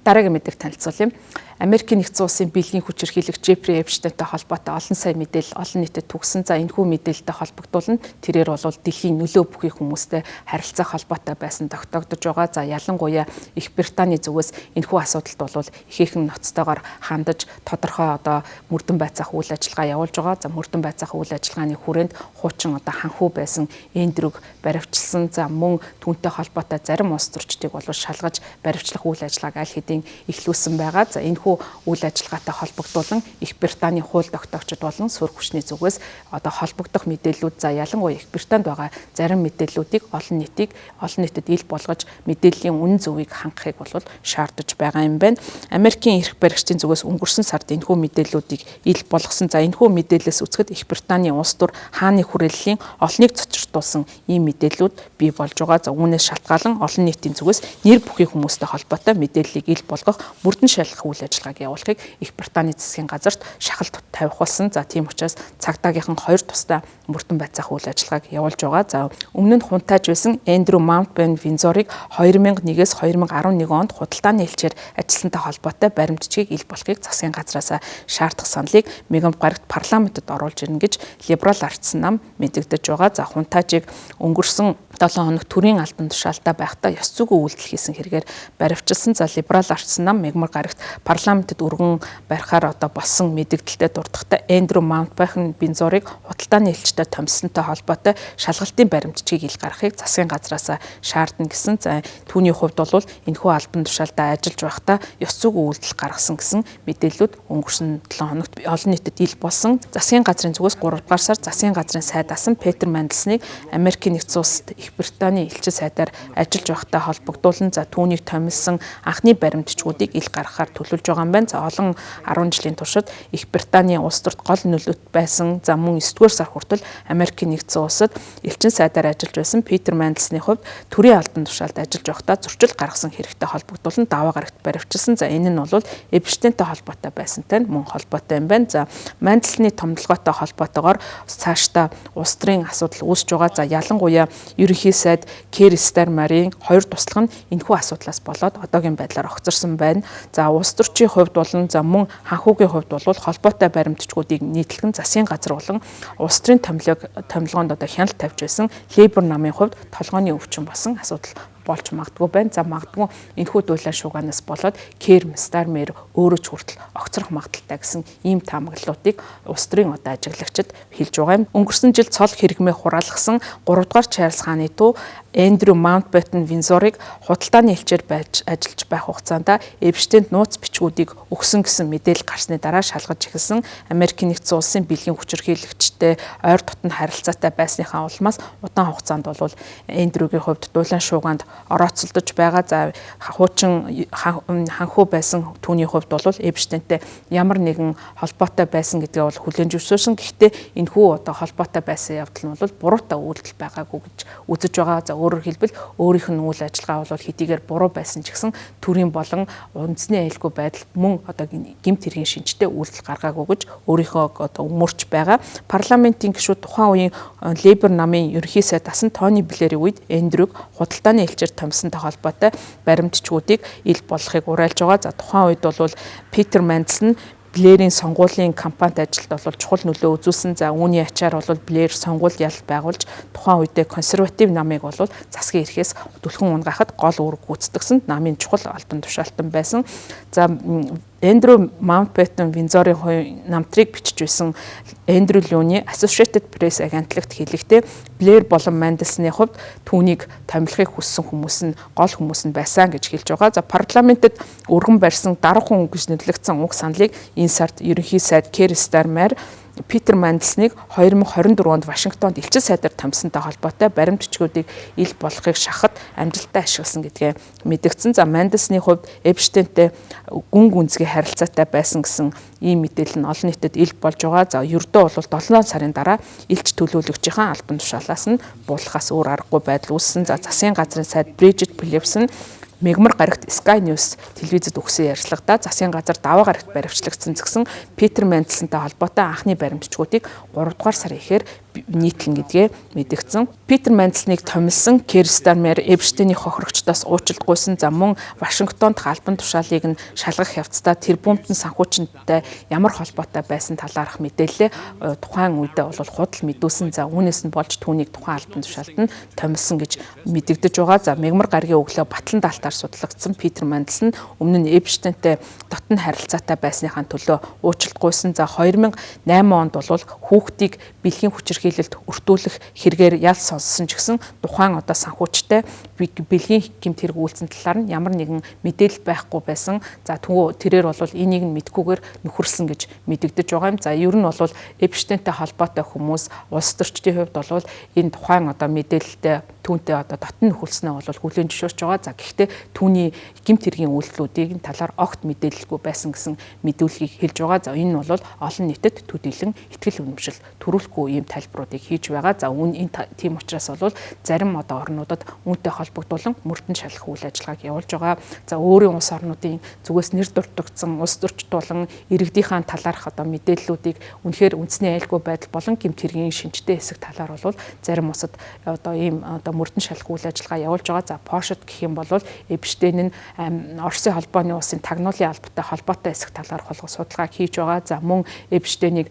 Дараагийн мэдээг танилцуулъя. Америкийн нэгдсэн улсын бэлгийн хүчирхийлэгч Жеффри Эпштейнтэй холбоотой олон сая мэдээлэл олон нийтэд түгсэн. За энэхүү мэдээлэлтэй холбогдуулна тэрээр бол дэлхийн нөлөө бүхий хүмүүстэй харилцаа холбоотой байсан тогтоогдож байгаа. За ялангуяа Их Британий зүгээс энэхүү асуудалд бол ихээхэн ноцтойгоор хандаж тодорхой мөрдөн байцаах үйл ажиллагаа явуулж байгаа. За мөрдөн байцаах үйл ажиллагааны хүрээнд хуучин ханхуу байсан Эндрюг баривчилсан. За мөн түүнтэй холбоотой зарим улс төрчдийг бол шалгаж баривчлах үйл ажиллагааг аль хэдийн эхлүүлсэн байгаа. За энэхүү үйл ажиллагаатай холбогдуулан Их Британий хууль тогтоогчид болон суурь хүчний зүгээс холбогдох мэдээллүүд за ялангуяа Их Британд байгаа зарим мэдээллүүдийг олон нийтэд ил болгож мэдээллийн үнэн зөвийг хангахыг бол шаардаж байгаа юм байна. Америкийн эрх баригчдын зүгээс өнгөрсөн сард энэхүү мэдээллүүдийг ил болгосон. За энэхүү мэдээллээс үзэхэд Их Британий улс төр хааны хүрээллийн олныг цочртуулсан ийм мэдээллүүд бий болж байгаа. За үүнээс шалтгаалan олон нийтийн зүгээс нэр бүхий хүмүүстэй холбоотой мэдээллийг ил болгох мөрдөн шалгах үйл ажиллагааг явуулахыг Их Британий засгийн газарт шахалт тавих болсон. За тийм учраас цагдаагийнхан 2 тусдаа мөрдөн байцаах үйл ажиллагааг явуулж байгаа. За өмнө нь хунтааж байсан Эндрю Маунтбетн Виндзорыг 2001-ээс 2011 онд худалдааны элчээр ажилласантай холбоотой баримтчгийг ил болохыг засгийн газраас шаардах саналыг Меган гарагт парламентэд оруулж ирнэ гэж либерал ардсан нам мэдэгдэж байгаа. За хунтаажийг өнгөрсөн 7 хоног төрийн албан тушаалтаа байхдаа ёс зүйн үйлдэл хийсэн хэрэгээр баривчилсан. За либерал ардсан нам Меган гарагт парламентэд өргөн барихаар болсон мэдэгдэлтэй дуртахтаа Эндрю Маунтбетн Виндзорыг худалдааны элчтэй томьсонтой холбоотой шалгалтын баримтчгийг ил гаргахыг засгийн газраас шаардна гэсэн. За түүний хувьд бол энэхүү албан тушаалтаа ажиллаж байхдаа ёс зүйн үйлдэл гаргасан гэсэн мэдээллүүд өнгөрсөн 7 хоногт олон нийтэд ил болсон. Засгийн газрын зүгээс 3 дугаар сард засгийн газрын сайд асан Петер Манделсныг Америкийн нэгдсэн улсад Их Британий элчин сайдаар ажиллаж байхдаа холбогдуулан за түүнийг томилсон анхны баримтчгуудыг ил гаргахаар төлөвлөж байгаа юм байна. За олон 10 жилийн туршид Их Британий улс төрт гол нөлөөт байсан. За мөн 9-р сар хүртэл Америкийн нэгдсэн улсад элчин сайдаар ажиллаж байсан Петер Манделсны хувьд төрийн албан тушаалд ажиллаж байхдаа зөрчил гаргасан хэрэгтэй холбогдуулан даваа гарагт баривчилсан. За энэ нь бол Эпштейнтэй холбоотой байсантай мөн холбоотой юм байна. За Манделсны томилгоотой холбоотойгоор цаашдаа улс төрийн асуудал үүсэж байгаа. За ялангуяа ерөнхий сайд Кэр Стармерийн 2 туслах нь энэхүү асуудлаас болоод одоогийн байдлаар огцорсон байна. За улс төрчийн хувьд болон за мөн ханхуугийн хувьд бол холбоотой баримтчгуудыг нийтлэн засгийн газар болон улс төрийн томилгоонд хяналт тавьж байсан либер намын хувьд толгойн өвчин болсон асуудал болж магадгүй байна. За магадгүй энэхүү дуулаа шууганаас болоод Кэр Стармер өөрөө ч хүртэл огцрох магадaltaй гэсэн ийм таамаглалуудыг улс төрийн ажиглагчид хэлж байгаа юм. Өнгөрсөн жил цол хэрэгмээ хураалгасан 3 дугаар Чарльз хааны дүү Эндрю Маунтбетн Виндзорыг худалдааны элчээр байж ажиллаж байх хугацаанд Эпштейнд нууц бичгүүдийг өгсөн гэсэн мэдээлэл гарсны дараа шалгаж эхэлсэн Америкийн нэгдсэн улсын бэлгийн хүчирхийлэгчтэй ойр дотн харилцаатай байсныхаа улмаас удаан хугацаанд бол Эндрюгийн хувьд дуулаан шууганд орооцолдож байгаа. За хуучин ханхуу байсан түүний хувьд бол Эпштейнтэй ямар нэгэн холбоотой байсан гэдгээ бол хүлээн зөвшөөрсөн. Гэхдээ энэхүү холбоотой байсан явдал нь бол буруутай үйлдэл байгаагүй гэж үзэж байгаа. За өөрөөр хэлбэл өөрийнх нь үйл ажиллагаа бол хэдийгээр буруу байсан ч гэсэн төрийн болон үндэсний аюулгүй байдал мөн гэмт хэргийн шинжтэй үйлдэл гаргаагүй гэж өөрийнхөө өмөрч байгаа. Парламентийн гишүүд тухайн үеийн либер намын ерөнхий сайд асан Тони Блэрийн үед Эндрюг худалдааны элчээр томьсонтой холбоотой баримтчгуудыг ил болгохыг уриалж байгаа. За тухайн үед бол Петер Манделсон Блэрийн сонгуулийн кампанит ажилд бол чухал нөлөө үзүүлсэн. За үүний ачаар бол Блэр сонгуул ял байгуулж тухайн үедээ консерватив намыг бол засгийн эрхээс түлхэн унгахад гол үүрэг гүйцэтгэсэн намын чухал албан тушаалтан байсан. За Эндрю Маунтбетн Виндзорын намтрыг бичиж байсан Эндрю Лүний Associated Press агентлагт хэлэхдээ Блэр болон Манделсны хувьд түүнийг томилохыг хүссэн гол хүмүүс нь байсан гэж хэлж байгаа. За парламентэд өргөн барьсан дарга хүн гэж нэрлэгдсэн уг саналыг энэ сард ерөнхий сайд Кэр Стармер Петер Манделсныг 2024 онд Вашингтонд элчин сайдаар томьсонтой холбоотой баримтчгуудыг ил болгохыг шахахад амжилттай ашигласан гэдгээ мэдгдсэн. За Манделсны хувьд Эпштейнтэй гүн гүнзгий харилцаатай байсан гэсэн ийм мэдээлэл нь олон нийтэд ил болж байгаа. За ердөө бол 7 сарын дараа элч төлөөлөгчийн албан тушаалаас нь буулгахаас өөр аргагүй байдал үүссэн. За засгийн газрын сайд Бриджит Пилевсэн Мегмар гарагт Sky News телевизэд өгсөн ярилцлагада засгийн газар даваа гарагт баривчлагдсан згсэн Петер Манделсонтой холбоотой анхны баримтчгуудыг 3 дугаар сарын эхээр нийтлэн гэдгээ мэдгдсэн. Питер Манделсныг томилсон Кир Стармер Эпштейний хохирогчдоос уучлалт гуйсан. За мөн Вашингтонд албан тушаалыг нь шалгах явцдаа тэр бүүмтэн санхүүчинтэй ямар холбоотой байсан талаарх мэдээлэл тухайн үедээ бол худал мэдүүлсэн. За үүнээс нь болж түүнийг тухайн албан тушаалд нь томилсон гэж мэдэгдэж байгаа. За мягмар гаргийн өглөө батлан даалтаар судлагдсан Питер Манделсон өмнө нь Эпштейнтэй дотн харилцаатай байсныхаа төлөө уучлалт гуйсан. За 2008 онд бол хүүхдийг бэлгийн хүчирхийлэлд өртүүлэх хэрэгээр ял сонссон ч гэсэн тухайн одоо санхүүчтэй бэлгийн гэмт хэрэг үйлцэн талаар нь ямар нэгэн мэдээлэл байхгүй байсан. За тэрээр бол энийг нь мэдгүйгээр нөхөрсөн гэж мэдэгдэж байгаа юм. За ер нь бол Эпштейнтэй холбоотой хүмүүс улс төрчдийн хувьд бол энэ тухайн одоо мэдээлэлтэй түүнтэй одоо дотн нөхөлснөө бол хүлээн зөвшөөрч байгаа. За гэхдээ түүний гэмт хэргийн үйлдэлүүдийн талаар огт мэдээлэлгүй байсан гэсэн мэдүүлгийг хэлж байгаа. За энэ нь бол олон нийтэд төдийлөн ихтгэл үнэмшил төрүүлэхгүй ийм тайлбаруудыг хийж байгаа. За энэ тийм учраас бол зарим одоо орнуудад үүнтэй холбогдуулан мөрдөн шалгах үйл ажиллагааг явуулж байгаа. За өөрийн улс орнуудын зүгээс нэр дурддагдсан улс төрчд болон иргэдийнхаа талаарх одоо мэдээллүүдийг үнэхээр үндэсний аюулгүй байдал болон гэмт хэргийн шинжтэй хэсэг талаар бол зарим улсад одоо ийм одоо мөрдөн шалгах үйл ажиллагаа явуулж байгаа. За Польшид гэх юм бол Эпштейн нь Оросын холбооны улсын тагнуулын албатай холбоотой хэсэг талаарх судалгааг хийж байгаа. За мөн Эпштейнийг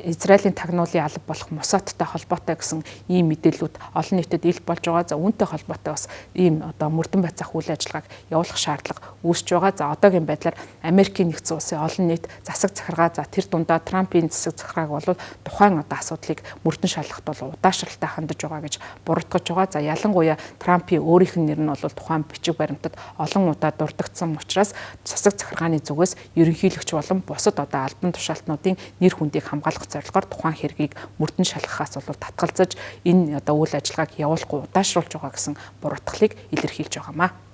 Израилийн тагнуулын алба болох Моссадтай холбоотой гэсэн ийм мэдээллүүд олон нийтэд ил болж байгаа. За үүнтэй холбоотой бас ийм одоо мөрдөн байцаах үйл ажиллагааг явуулах шаардлага үүсэж байгаа. За одоогийн байдлаар Америкийн нэгдсэн улсын олон нийт засаг захиргаа за тэр дундаа Трампын засаг захиргааг бол тухайн одоо асуудлыг мөрдөн шалгахад бол удаашралтай хандаж байгаа гэж буруутгаж байгаа. За ялангуяа Трампын өөрийнх нь нэр нь бол тухайн бичиг баримтад олон удаа дурддагдсан учраас засаг захиргааны зүгээс ерөнхийлөгч болон бусад одоо албан тушаалтнуудын нэр хүндийг хамгаалах зорилгоор тухайн хэргийг мөрдөн шалгахаас бол татгалзаж энэ одоо үйл ажиллагааг явуулахгүй удаашруулж байгаа гэсэн буруутгалыг илэрхийлж байгаамаа.